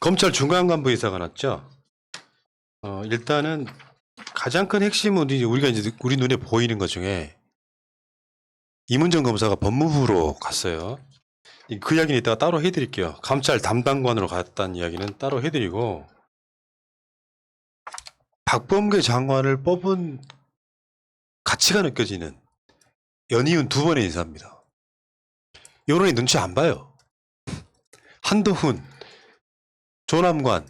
검찰 중간간부 인사가 났죠. 일단은 가장 큰 핵심은 우리가 이제 우리 눈에 보이는 것 중에 이문정 검사가 법무부로 갔어요. 그 이야기는 이따가 따로 해드릴게요. 감찰 담당관으로 갔다는 이야기는 따로 해드리고, 박범계 장관을 뽑은 가치가 느껴지는 연이은 두 번의 인사입니다. 여론이 눈치 안 봐요. 한동훈, 조남관,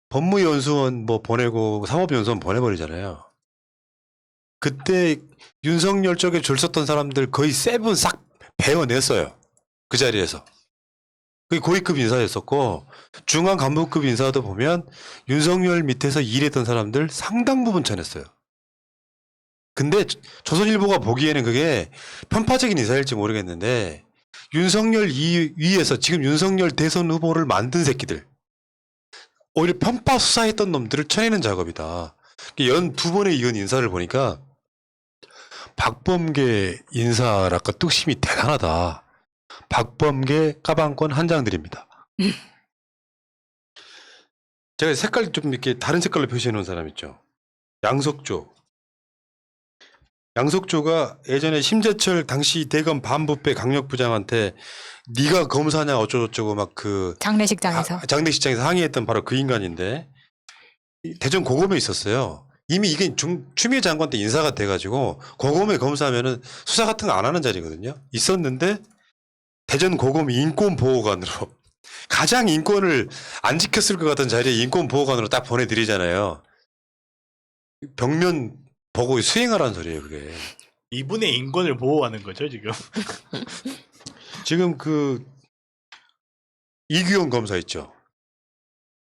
법무연수원 뭐 보내고 사법연수원 보내버리잖아요. 그때 윤석열 쪽에 줄 섰던 사람들 거의 세분 싹 베어냈어요. 그 자리에서. 그게 고위급 인사였었고, 중앙 간부급 인사도 보면 윤석열 밑에서 일했던 사람들 상당 부분 쳐냈어요. 근데 조선일보가 보기에는 그게 편파적인 인사일지 모르겠는데, 윤석열 위에서 지금 윤석열 대선 후보를 만든 새끼들, 오히려 편파 수사했던 놈들을 쳐내는 작업이다. 연 두 번의 이은 인사를 보니까 박범계 인사랄까 뚝심이 대단하다. 박범계 까방권 한 장 드립니다. 제가 색깔 좀 이렇게 다른 색깔로 표시해 놓은 사람 있죠. 양석조. 양석조가 예전에 심재철 당시 대검 반부패 강력부장한테 네가 검사냐 어쩌고저쩌고 막 그 장례식장에서 장례식장에서 항의했던 바로 그 인간인데, 대전 고검에 있었어요. 이미 이게 추미애 장관 때 인사가 돼가지고 고검에 검사하면은 수사 같은 거 안 하는 자리거든요. 있었는데 대전 고검 인권보호관으로 가장 인권을 안 지켰을 것 같은 자리에 인권보호관으로 딱 보내드리잖아요. 벽면 보고 수행하라는 소리예요, 그게. 이분의 인권을 보호하는 거죠, 지금. 지금 그 이규영 검사 있죠.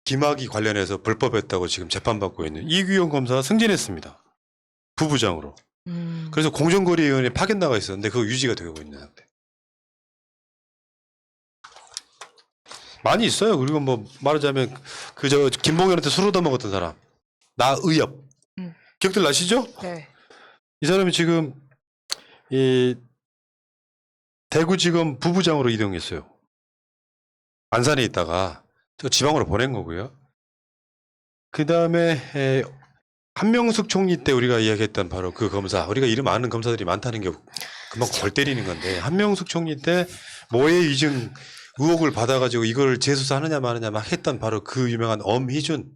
김학의 관련해서 불법했다고 지금 재판받고 있는 이규영 검사가 승진했습니다. 부부장으로. 그래서 공정거래위원회 파견 나가 있었는데 그거 유지가 되고 있는 상태. 많이 있어요. 그리고 뭐 말하자면 그저 김봉현한테 술 얻어먹었던 사람 나의엽 기억들 나시죠? 네. 이 사람이 지금 이 대구지검 부부장으로 이동했어요. 안산에 있다가 저 지방으로 보낸 거고요. 그 다음에 한명숙 총리 때 우리가 이야기했던 바로 그 검사, 우리가 이름 아는 검사들이 많다는 게 그만 골 때리는 건데, 한명숙 총리 때 모해 위증 의혹을 받아가지고 이걸 재수사하느냐 마느냐 막 했던 바로 그 유명한 엄희준.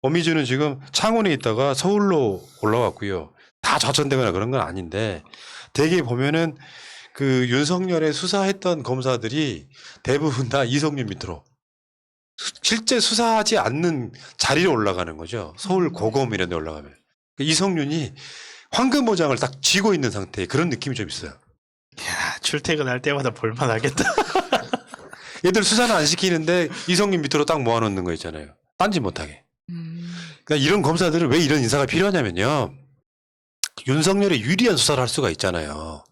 엄희준은 지금 창원에 있다가 서울로 올라왔고요. 다 좌천되거나 그런 건 아닌데, 대개 보면은 그 윤석열에 수사했던 검사들이 대부분 다 이성윤 밑으로 실제 수사하지 않는 자리로 올라가는 거죠. 서울 고검 이런 데 올라가면. 이성윤이 황금보장을 딱 쥐고 있는 상태의 그런 느낌이 좀 있어요. 야, 출퇴근할 때마다 볼만하겠다. 얘들 수사는 안 시키는데 이성윤 밑으로 딱 모아놓는 거 있잖아요. 딴짓 못하게. 그러니까 이런 검사들은 왜 이런 인사가 필요하냐면요. 윤석열에 유리한 수사를 할 수가 있잖아요.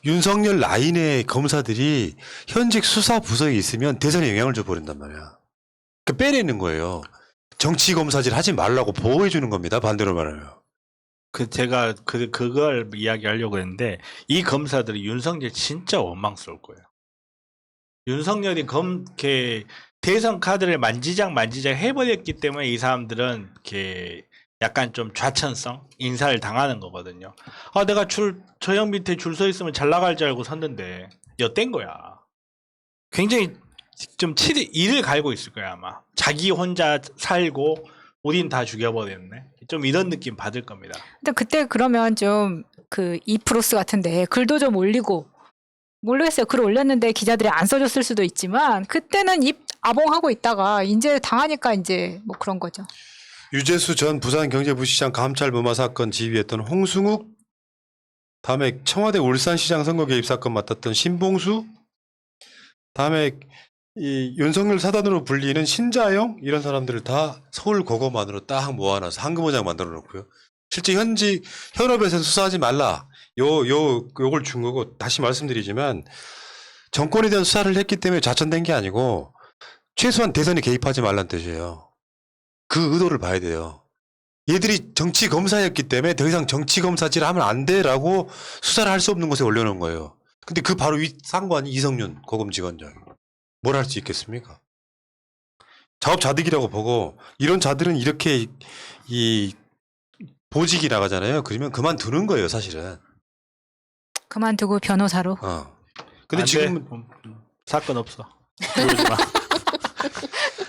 윤석열 라인의 검사들이 현직 수사 부서에 있으면 대선에 영향을 줘버린단 말이야. 그 빼내는 거예요. 정치 검사질 하지 말라고 보호해 주는 겁니다. 반대로 말하면. 제가 그걸 이야기하려고 했는데, 이 검사들이 윤석열 진짜 원망스러울 거예요. 윤석열이 이렇게 대선 카드를 만지작 해버렸기 때문에 이 사람들은 이렇게 약간 좀 좌천성 인사를 당하는 거거든요. 아, 내가 저 형 밑에 줄 서 있으면 잘 나갈 줄 알고 섰는데 엿된 거야. 굉장히 좀 이를 갈고 있을 거야 아마. 자기 혼자 살고 우린 다 죽여버렸네. 좀 이런 느낌 받을 겁니다. 근데 그때 그러면 좀 그 이프로스 같은데 글도 좀 올리고, 모르겠어요. 글 올렸는데 기자들이 안 써줬을 수도 있지만 그때는 입 아봉하고 있다가 이제 당하니까 이제 뭐 그런 거죠. 유재수 전 부산경제부시장 감찰무마 사건 지휘했던 홍승욱, 다음에 청와대 울산시장 선거 개입 사건 맡았던 신봉수, 다음에 이 윤석열 사단으로 불리는 신자영, 이런 사람들을 다 서울 고검안으로 딱 모아놔서 한금호장 만들어 놓고요. 실제 현업에서는 수사하지 말라. 요걸 준 거고, 다시 말씀드리지만 정권에 대한 수사를 했기 때문에 좌천된 게 아니고 최소한 대선에 개입하지 말란 뜻이에요. 그 의도를 봐야 돼요. 얘들이 정치 검사였기 때문에 더 이상 정치 검사질 하면 안 돼라고 수사를 할 수 없는 곳에 올려놓은 거예요. 근데 그 바로 위 상관이 이성윤 고검직원장. 뭘 할 수 있겠습니까? 자업자득이라고 보고 이런 자들은 이렇게 이 보직이 나가잖아요. 그러면 그만두는 거예요, 사실은. 그만두고 변호사로. 근데 안 지금 돼. 사건 없어. 그러지 마.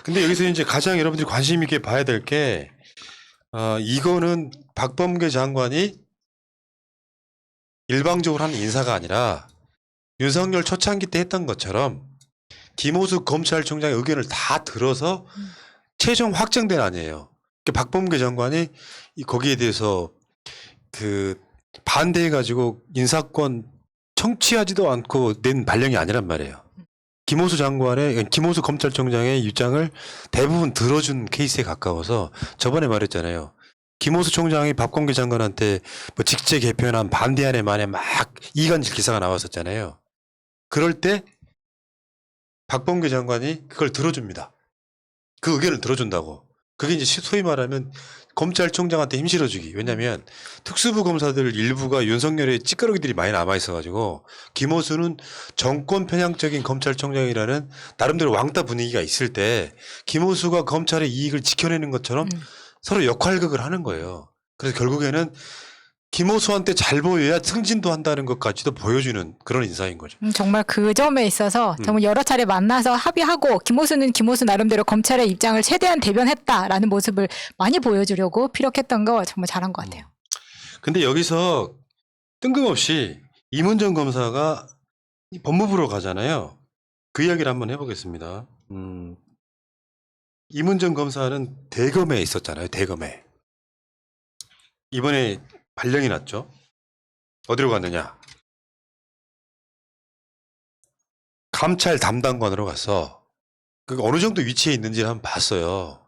근데 여기서 이제 가장 여러분들이 관심 있게 봐야 될 게 이거는 박범계 장관이 일방적으로 하는 인사가 아니라 윤석열 초창기 때 했던 것처럼 김호수 검찰총장의 의견을 다 들어서 최종 확정된 아니에요. 그러니까 박범계 장관이 거기에 대해서 그 반대해가지고 인사권 청취하지도 않고 낸 발령이 아니란 말이에요. 김호수 검찰총장의 입장을 대부분 들어준 케이스에 가까워서 저번에 말했잖아요. 김호수 총장이 박범계 장관한테 뭐 직제 개편안 반대안에 만에 막 이간질 기사가 나왔었잖아요. 그럴 때 박범계 장관이 그걸 들어줍니다. 그 의견을 들어준다고. 그게 이제 소위 말하면 검찰총장한테 힘 실어주기. 왜냐하면 특수부 검사들 일부가 윤석열의 찌끄러기들이 많이 남아있어가지고 김호수는 정권 편향적인 검찰총장이라는 나름대로 왕따 분위기가 있을 때 김호수가 검찰의 이익을 지켜내는 것처럼 서로 역할극을 하는 거예요. 그래서 결국에는 김호수한테 잘 보여야 승진도 한다는 것까지도 보여주는 그런 인사인 거죠. 정말 그 점에 있어서 정말 여러 차례 만나서 합의하고 김호수는 김호수 나름대로 검찰의 입장을 최대한 대변했다라는 모습을 많이 보여주려고 피력했던 거 정말 잘한 것 같아요. 근데 여기서 뜬금없이 이문정 검사가 법무부로 가잖아요. 그 이야기를 한번 해보겠습니다. 이문정 검사는 대검에 있었잖아요. 대검에. 이번에 발령이 났죠. 어디로 갔느냐. 감찰 담당관으로 가서 그 어느 정도 위치에 있는지를 한번 봤어요.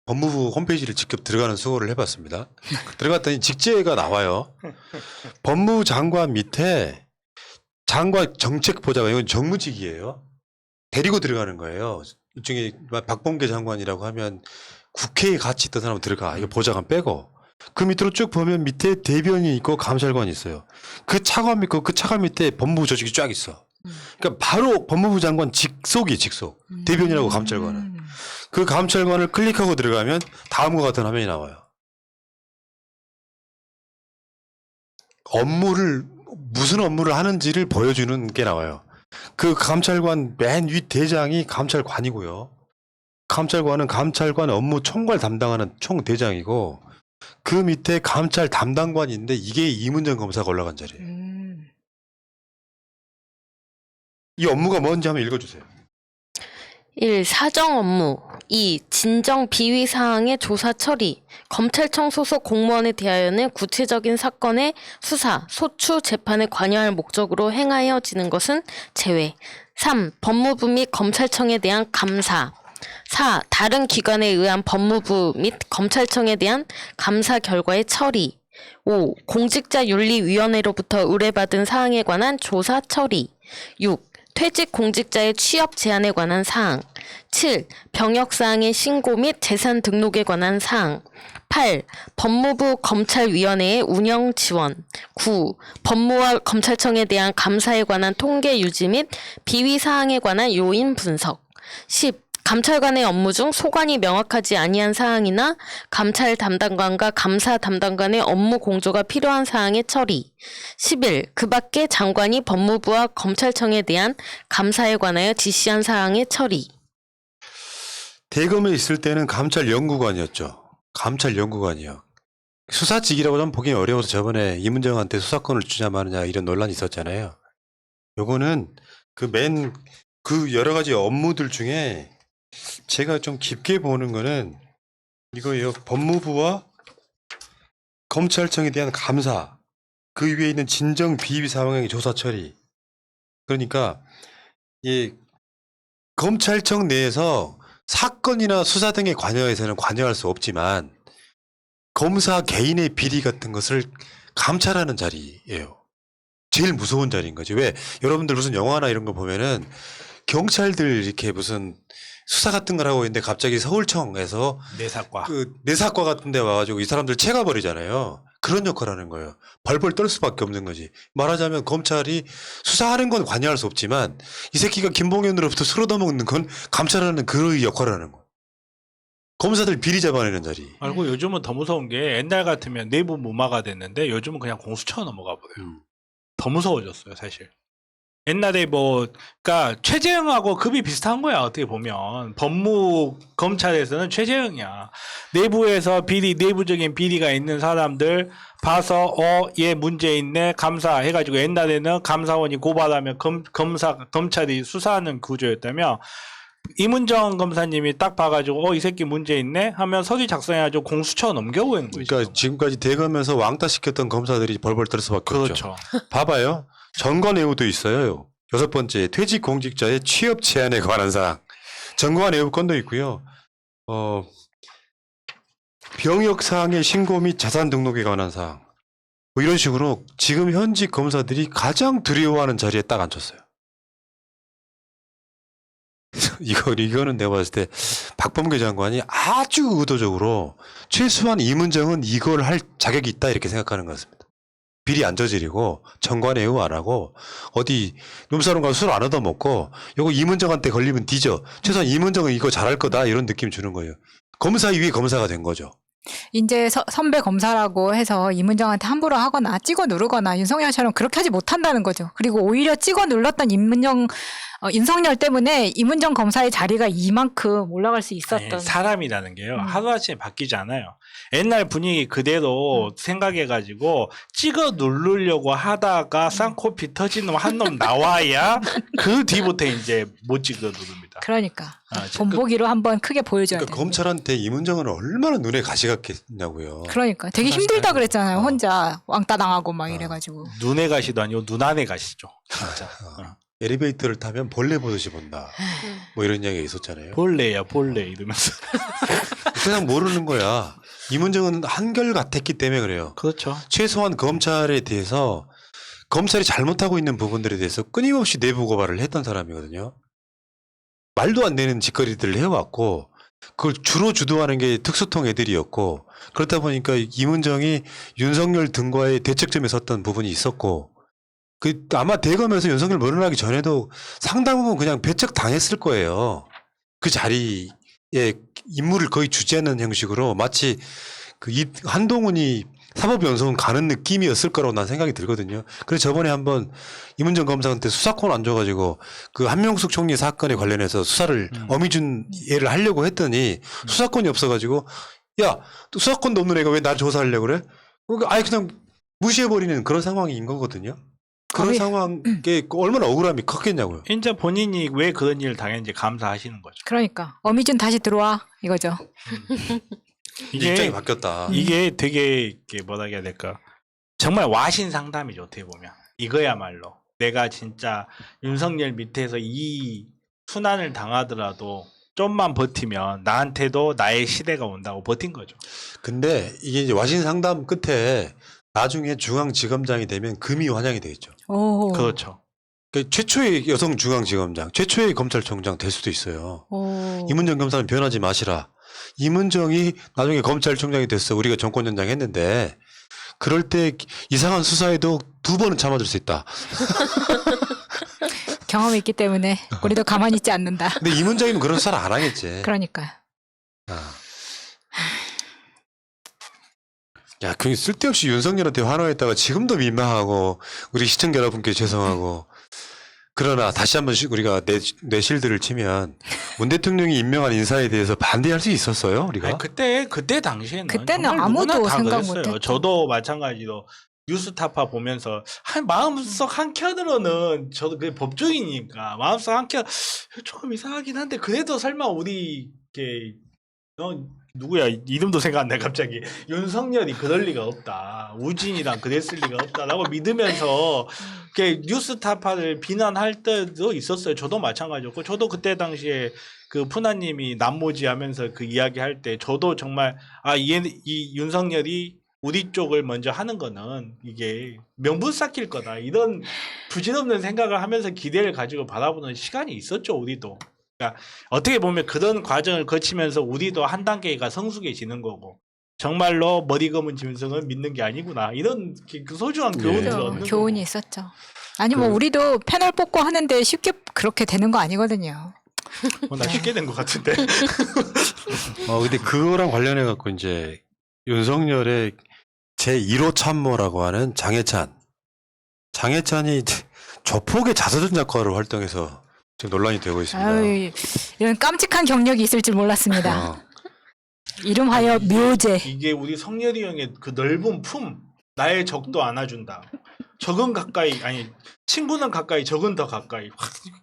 법무부 홈페이지를 직접 들어가는 수고를 해봤습니다. 들어갔더니 직제가 나와요. 법무부 장관 밑에 장관 정책보좌관, 이건 정무직이에요. 데리고 들어가는 거예요. 일종의 박범계 장관이라고 하면 국회에 같이 있던 사람은 들어가. 이거 보좌관 빼고. 그 밑으로 쭉 보면 밑에 대변이 있고 감찰관이 있어요. 그 차관 있고 그 차관 밑에 법무부 조직이 쫙 있어. 그러니까 바로 법무부 장관 직속. 대변이라고 감찰관은. 그 감찰관을 클릭하고 들어가면 다음과 같은 화면이 나와요. 무슨 업무를 하는지를 보여주는 게 나와요. 그 감찰관 맨 위 대장이 감찰관이고요. 감찰관은 감찰관 업무 총괄 담당하는 총대장이고 그 밑에 감찰 담당관이 있는데 이게 이문정 검사가 올라간 자리예요. 이 업무가 뭔지 한번 읽어주세요. 1. 사정 업무. 2. 진정 비위 사항의 조사 처리. 검찰청 소속 공무원에 대하여는 구체적인 사건의 수사, 소추, 재판에 관여할 목적으로 행하여지는 것은 제외. 3. 법무부 및 검찰청에 대한 감사. 4. 다른 기관에 의한 법무부 및 검찰청에 대한 감사 결과의 처리. 5. 공직자윤리위원회로부터 의뢰받은 사항에 관한 조사 처리. 6. 퇴직 공직자의 취업 제한에 관한 사항. 7. 병역사항의 신고 및 재산 등록에 관한 사항. 8. 법무부 검찰위원회의 운영 지원. 9. 법무와 검찰청에 대한 감사에 관한 통계 유지 및 비위 사항에 관한 요인 분석. 10. 감찰관의 업무 중 소관이 명확하지 아니한 사항이나 감찰 담당관과 감사 담당관의 업무 공조가 필요한 사항의 처리. 11. 그 밖에 장관이 법무부와 검찰청에 대한 감사에 관하여 지시한 사항의 처리. 대검에 있을 때는 감찰연구관이었죠. 감찰연구관이요. 수사직이라고 좀 보기 어려워서 저번에 이문정한테 수사권을 주냐 마느냐 이런 논란이 있었잖아요. 요거는 그 여러 가지 업무들 중에 제가 좀 깊게 보는 거는 이거예요. 법무부와 검찰청에 대한 감사, 그 위에 있는 진정 비위 상황의 조사 처리. 그러니까 이 검찰청 내에서 사건이나 수사 등에 관여해서는 관여할 수 없지만 검사 개인의 비리 같은 것을 감찰하는 자리예요. 제일 무서운 자리인 거지. 왜 여러분들 무슨 영화나 이런 거 보면은 경찰들 이렇게 무슨 수사 같은 걸 하고 있는데 갑자기 서울청에서 내사과. 내사과 같은 데 와가지고 이 사람들 채가버리잖아요. 그런 역할을 하는 거예요. 벌벌 떨 수밖에 없는 거지. 말하자면 검찰이 수사하는 건 관여할 수 없지만 이 새끼가 김봉현으로부터 술 얻어먹는 건 감찰하는 그 역할을 하는 거예요. 검사들 비리 잡아내는 자리. 알고 요즘은 더 무서운 게 옛날 같으면 내부 무마가 됐는데 요즘은 그냥 공수처 넘어가 버려요. 더 무서워졌어요, 사실. 옛날에 그러니까 최재형하고 급이 비슷한 거야, 어떻게 보면. 법무 검찰에서는 최재형이야. 내부에서 내부적인 비리가 있는 사람들 봐서, 얘 문제 있네, 감사 해가지고 옛날에는 감사원이 고발하면 검찰이 수사하는 구조였다면, 이문정 검사님이 딱 봐가지고, 이 새끼 문제 있네? 하면 서류 작성해가지고 공수처 넘겨보는 거죠. 그러니까 지금까지 대검에서 왕따 시켰던 검사들이 벌벌 떨 수밖에 없죠. 그렇죠. 봐봐요. 전관예우도 있어요. 6번째, 퇴직 공직자의 취업 제한에 관한 사항. 전관예우권도 있고요. 병역 사항의 신고 및 자산 등록에 관한 사항. 뭐 이런 식으로 지금 현직 검사들이 가장 두려워하는 자리에 딱 앉혔어요. 이거는 내가 봤을 때 박범계 장관이 아주 의도적으로 최소한 이문정은 이걸 할 자격이 있다 이렇게 생각하는 것 같습니다. 비리 안 저지르고 정관예우 안 하고 어디 룸사롱 가서 술 안 얻어먹고 요거 이문정한테 걸리면 뒤져. 최소한 이문정은 이거 잘할 거다 이런 느낌 주는 거예요. 검사 위에 검사가 된 거죠. 이제 선배 검사라고 해서 이문정한테 함부로 하거나 찍어 누르거나 윤석열처럼 그렇게 하지 못한다는 거죠. 그리고 오히려 찍어 눌렀던 윤석열 때문에 이문정 검사의 자리가 이만큼 올라갈 수 있었던. 아니, 사람이라는 게요. 하루아침에 바뀌지 않아요. 옛날 분위기 그대로 생각해가지고 찍어 누르려고 하다가 쌍코피 터진 놈 한 놈 나와야 그 뒤부터 이제 못 찍어 누릅니다. 그러니까 본보기로 한번 크게 보여줘야 돼. 그러니까 검찰한테 이문정은 얼마나 눈에 가시 같겠냐고요. 그러니까 되게 힘들다 그랬잖아요. 혼자 왕따 당하고 막 이래가지고. 눈에 가시도 아니고 눈 안에 가시죠. 진짜. 엘리베이터를 타면 벌레 보듯이 본다. 뭐 이런 이야기가 있었잖아요. 볼레야 볼레 이러면서. 그냥 모르는 거야. 이문정은 한결같았기 때문에 그래요. 그렇죠. 최소한 검찰에 대해서 검찰이 잘못하고 있는 부분들에 대해서 끊임없이 내부 고발을 했던 사람이거든요. 말도 안 되는 짓거리들을 해왔고 그걸 주로 주도하는 게 특수통 애들이었고 그렇다 보니까 이문정이 윤석열 등과의 대척점에 섰던 부분이 있었고 아마 대검에서 윤석열 물러나기 전에도 상당 부분 그냥 배척 당했을 거예요. 그 자리에 임무를 거의 주재하는 형식으로 마치 한동훈이 사법연수원 가는 느낌이었을 거라고 난 생각이 들거든요. 그래서 저번에 한번 이문정 검사한테 수사권 안 줘가지고 그 한명숙 총리 사건에 관련해서 수사를 어미준 예를 하려고 했더니 수사권이 없어가지고 야, 또 수사권도 없는 애가 왜 날 조사하려고 그래? 그러니까 아예 그냥 무시해버리는 그런 상황인 거거든요. 그런 상황에 얼마나 억울함이 컸겠냐고요. 이제 본인이 왜 그런 일을 당했는지 감사하시는 거죠. 그러니까 어미준 다시 들어와 이거죠. 이제 입장이 바뀌었다. 이게 되게 뭐라 해야 될까? 정말 와신 상담이죠. 어떻게 보면 이거야말로 내가 진짜 윤석열 밑에서 이 순환을 당하더라도 좀만 버티면 나한테도 나의 시대가 온다고 버틴 거죠. 근데 이게 이제 와신 상담 끝에 나중에 중앙지검장이 되면 금이 환영이 되겠죠. 오. 그렇죠. 그러니까 최초의 여성 중앙지검장, 최초의 검찰총장 될 수도 있어요. 오. 이문정 검사는 변하지 마시라. 이문정이 나중에 검찰총장이 됐어. 우리가 정권연장 했는데 그럴 때 이상한 수사에도 2번은 참아줄 수 있다. 경험이 있기 때문에 우리도 가만히 있지 않는다. 근데 이문정이면 그런 수사를 안 하겠지. 그러니까요. 야, 그 쓸데없이 윤석열한테 환호했다가 지금도 민망하고 우리 시청자 여러분께 죄송하고 그러나 다시 한번 우리가 뇌실드를 치면 문 대통령이 임명한 인사에 대해서 반대할 수 있었어요, 우리가? 아니, 그때 당시에는 그때는 정말 누구나 아무도 다 생각 그랬어요. 못했죠. 저도 마찬가지로 뉴스타파 보면서 마음속 한켠으로는 저도 그게 법조인이니까 마음속 한켠 조금 이상하긴 한데 그래도 설마 우리 누구야 이름도 생각 안 나 갑자기 윤석열이 그럴 리가 없다 우진이랑 그랬을 리가 없다라고 믿으면서 뉴스타파를 비난할 때도 있었어요. 저도 마찬가지였고 저도 그때 당시에 그 푸나님이 남모지 하면서 그 이야기 할 때 저도 정말 이 윤석열이 우리 쪽을 먼저 하는 거는 이게 명분 쌓길 거다 이런 부질없는 생각을 하면서 기대를 가지고 바라보는 시간이 있었죠. 우리도. 그러니까 어떻게 보면 그런 과정을 거치면서 우리도 한 단계가 성숙해지는 거고 정말로 머리 검은 짐승은 믿는 게 아니구나 이런 그 소중한 교훈을 얻는 교훈이 거고. 있었죠. 아니 뭐 우리도 패널 뽑고 하는데 쉽게 그렇게 되는 거 아니거든요. 나 쉽게 된 것 같은데. 근데 그거랑 관련해 갖고 이제 윤석열의 제 1호 참모라고 하는 장해찬이 조폭의 자서전 작가로 활동해서 지금 논란이 되고 있습니다. 아유, 이런 깜찍한 경력이 있을 줄 몰랐습니다. 어. 이름하여 묘제. 이게 우리 성렬이 형의 그 넓은 품, 나의 적도 안아준다. 적은 가까이, 아니 친구는 가까이, 적은 더 가까이.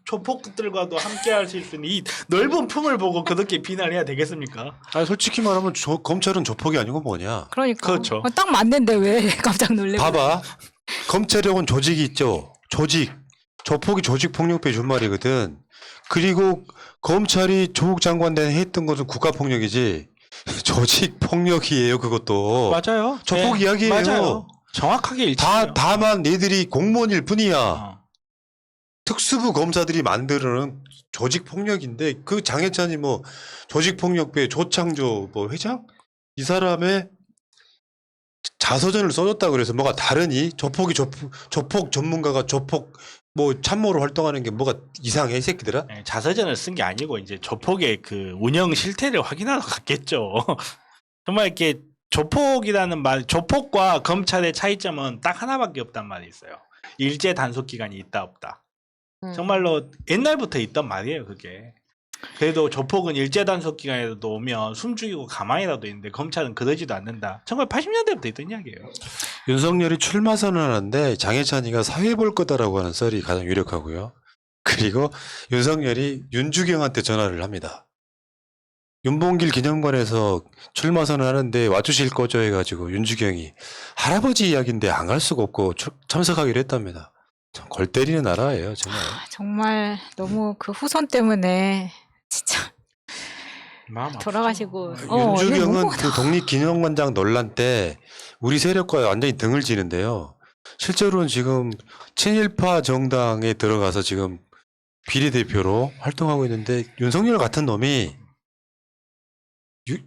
조폭들과도 함께할 수 있는 이 넓은 품을 보고 그렇게 비난해야 되겠습니까? 아니, 솔직히 말하면 검찰은 조폭이 아니고 뭐냐. 그러니까 그렇죠. 딱 맞는데 왜 깜짝 놀래고. 봐봐. 검찰력은 조직이 있죠. 조폭이 조직폭력배 준말이거든. 그리고 검찰이 조국 장관 된 했던 것은 국가폭력이지 조직폭력이에요. 그것도. 맞아요. 조폭 이야기예요. 맞아요. 정확하게 일치해요. 다만 얘들이 공무원일 뿐이야. 어. 특수부 검사들이 만드는 조직폭력인데 그 장해찬이 뭐 조직폭력배 조창조 뭐 회장? 이 사람의 자서전을 써줬다 그래서 뭐가 다르니? 조폭 전문가가 조폭 뭐 참모로 활동하는 게 뭐가 이상해 이 새끼들아? 네, 자서전을 쓴 게 아니고 이제 조폭의 그 운영 실태를 확인하러 갔겠죠. 정말 이렇게 조폭이라는 말, 조폭과 검찰의 차이점은 딱 하나밖에 없단 말이 있어요. 일제 단속 기간이 있다 없다. 정말로 옛날부터 있던 말이에요, 그게. 그래도 조폭은 일제 단속 기간에도 오면 숨죽이고 가만히라도 있는데 검찰은 그러지도 않는다. 1980년대부터 있던 이야기예요. 윤석열이 출마 선언하는데 장해찬이가 사회 볼 거다라고 하는 썰이 가장 유력하고요. 그리고 윤석열이 윤주경한테 전화를 합니다. 윤봉길 기념관에서 출마 선언하는데 와주실 거죠 해가지고 윤주경이 할아버지 이야기인데 안 갈 수가 없고 참석하기로 했답니다. 참 골 때리는 나라예요 정말. 정말 너무 그 후손 때문에 진짜 마음 돌아가시고. 윤주경은 이거 그 독립기념관장 논란 때 우리 세력과 완전히 등을 지는데요. 실제로는 지금 친일파 정당에 들어가서 지금 비례대표로 활동하고 있는데 윤석열 같은 놈이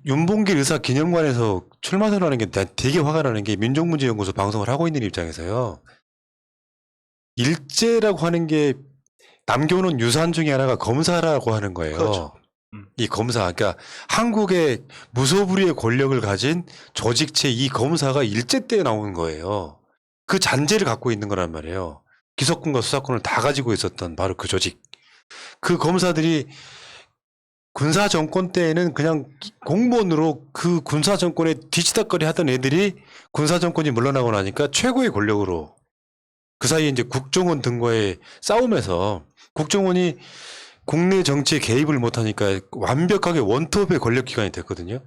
윤봉길 의사 기념관에서 출마 선언하는 게 되게 화가 나는 게 민족문제연구소 방송을 하고 있는 입장에서요. 일제라고 하는 게 남겨놓은 유산 중에 하나가 검사라고 하는 거예요. 그렇죠. 이 검사, 그러니까 한국의 무소불위의 권력을 가진 조직체 이 검사가 일제 때 나온 거예요. 그 잔재를 갖고 있는 거란 말이에요. 기소권과 수사권을 다 가지고 있었던 바로 그 조직. 그 검사들이 군사 정권 때에는 그냥 공무원으로 그 군사 정권에 뒤치다거리 하던 애들이 군사 정권이 물러나고 나니까 최고의 권력으로 그 사이에 이제 국정원 등과의 싸움에서 국정원이 국내 정치에 개입을 못하니까 완벽하게 원톱의 권력기관이 됐거든요.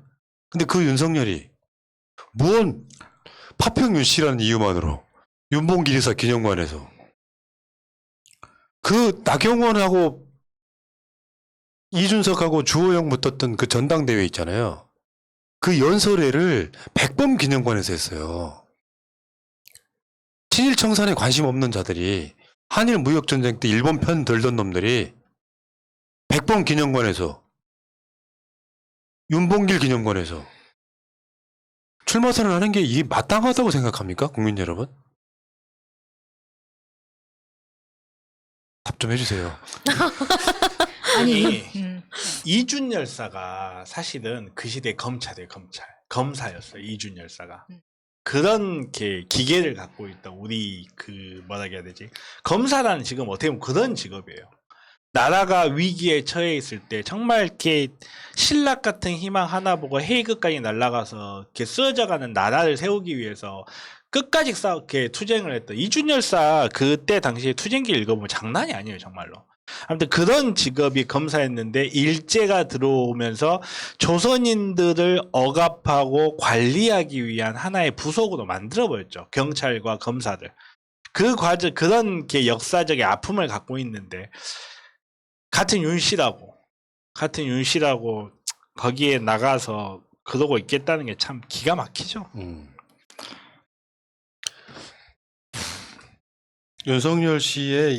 근데 그 윤석열이 무언 파평윤 씨라는 이유만으로 윤봉길 의사 기념관에서 그 나경원하고 이준석하고 주호영 붙었던 그 전당대회 있잖아요. 그 연설회를 백범 기념관에서 했어요. 친일 청산에 관심 없는 자들이 한일 무역전쟁 때 일본 편 들던 놈들이 백범 기념관에서 윤봉길 기념관에서 출마 선언하는 게 이게 마땅하다고 생각합니까? 국민 여러분? 답 좀 해주세요. 아니 이준 열사가 사실은 그 시대 검찰의 검사였어요. 이준 열사가. 그런 기계를 갖고 있던 우리 그 뭐라 해야 되지? 검사라는 지금 어떻게 보면 그런 직업이에요. 나라가 위기에 처해 있을 때 정말 이렇게 신락 같은 희망 하나 보고 헤이그까지 날아가서 이렇게 쓰러져가는 나라를 세우기 위해서 끝까지 이렇게 투쟁을 했던 이준 열사 그때 당시에 투쟁기 읽어보면 장난이 아니에요, 정말로. 아무튼 그런 직업이 검사였는데 일제가 들어오면서 조선인들을 억압하고 관리하기 위한 하나의 부속으로 만들어버렸죠. 경찰과 검사들. 그 과정, 그런 역사적인 아픔을 갖고 있는데 같은 윤 씨라고 거기에 나가서 그러고 있겠다는 게 참 기가 막히죠. 윤석열 씨의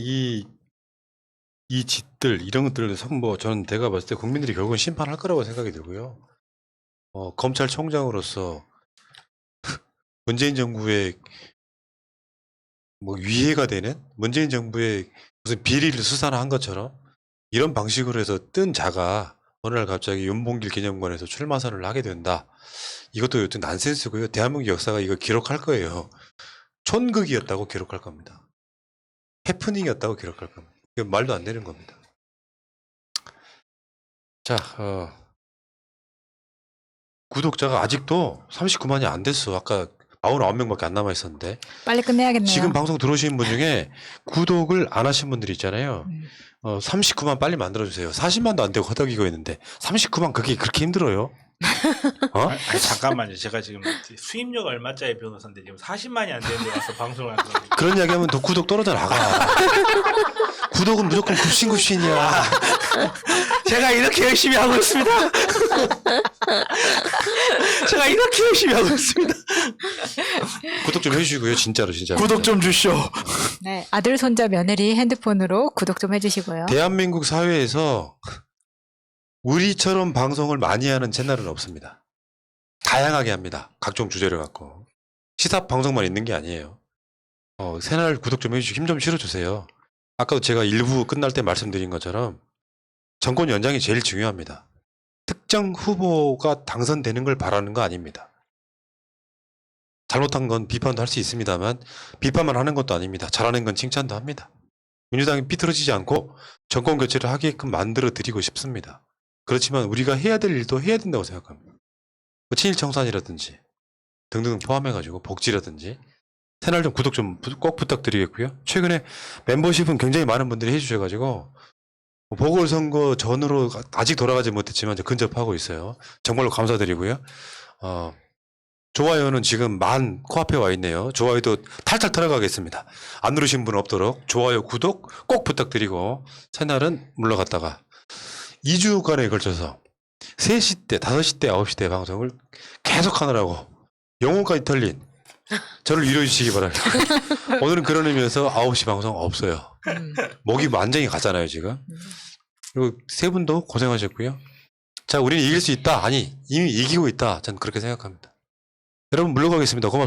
이 짓들 이런 것들을 뭐 저는 제가 봤을 때 국민들이 결국은 심판할 거라고 생각이 들고요. 검찰총장으로서 문재인 정부의 뭐 위해가 되는 문재인 정부의 무슨 비리를 수사나 한 것처럼 이런 방식으로 해서 뜬 자가 어느 날 갑자기 윤봉길 기념관에서 출마 선언을 하게 된다. 이것도 요즘 난센스고요. 대한민국 역사가 이거 기록할 거예요. 촌극이었다고 기록할 겁니다. 해프닝이었다고 기록할 겁니다. 이거 말도 안 되는 겁니다. 자, 구독자가 아직도 39만이 안 됐어. 아까 49명밖에 안 남아 있었는데. 빨리 끝내야겠네요. 지금 방송 들어오신 분 중에 구독을 안 하신 분들이 있잖아요. 39만 빨리 만들어주세요. 40만도 안 되고 허덕이고 있는데 39만 그게 그렇게 힘들어요? 아니, 잠깐만요. 제가 지금 수입료가 얼마짜리 변호사인데 지금 40만이 안 되는데 와서 방송을 하는 거예요. 그런 이야기 하면 또 구독 떨어져 나가. 구독은 무조건 굽신굽신이야. 제가 이렇게 열심히 하고 있습니다. 제가 이렇게 열심히 하고 있습니다. 구독 좀 해주시고요. 진짜로 진짜. 구독 좀 주시오. 네, 아들, 손자, 며느리 핸드폰으로 구독 좀 해주시고요. 대한민국 사회에서 우리처럼 방송을 많이 하는 채널은 없습니다. 다양하게 합니다. 각종 주제를 갖고. 시사 방송만 있는 게 아니에요. 채널 구독 좀 해주시고 힘 좀 실어주세요. 아까도 제가 일부 끝날 때 말씀드린 것처럼 정권 연장이 제일 중요합니다. 특정 후보가 당선되는 걸 바라는 거 아닙니다. 잘못한 건 비판도 할 수 있습니다만 비판만 하는 것도 아닙니다. 잘하는 건 칭찬도 합니다. 민주당이 삐뚤어지지 않고 정권 교체를 하게끔 만들어 드리고 싶습니다. 그렇지만 우리가 해야 될 일도 해야 된다고 생각합니다. 뭐 친일 청산이라든지 등등 포함해가지고 복지라든지 채널 좀 구독 좀 꼭 부탁드리겠고요. 최근에 멤버십은 굉장히 많은 분들이 해주셔가지고 보궐선거 전으로 아직 돌아가지 못했지만 이제 근접하고 있어요. 정말로 감사드리고요. 좋아요는 지금 만 코앞에 와 있네요. 좋아요도 탈탈 털어가겠습니다. 안 누르신 분 없도록 좋아요, 구독 꼭 부탁드리고 채널은 물러갔다가 2주간에 걸쳐서 3시 때, 5시 때, 9시 때 방송을 계속 하느라고 영혼까지 털린 저를 위로해 주시기 바랍니다. 오늘은 그런 의미에서 9시 방송 없어요. 목이 완전히 갔잖아요, 지금. 그리고 세 분도 고생하셨고요. 자, 우리는 이길 수 있다. 아니, 이미 이기고 있다. 저는 그렇게 생각합니다. 여러분 물러가겠습니다. 고맙습니다.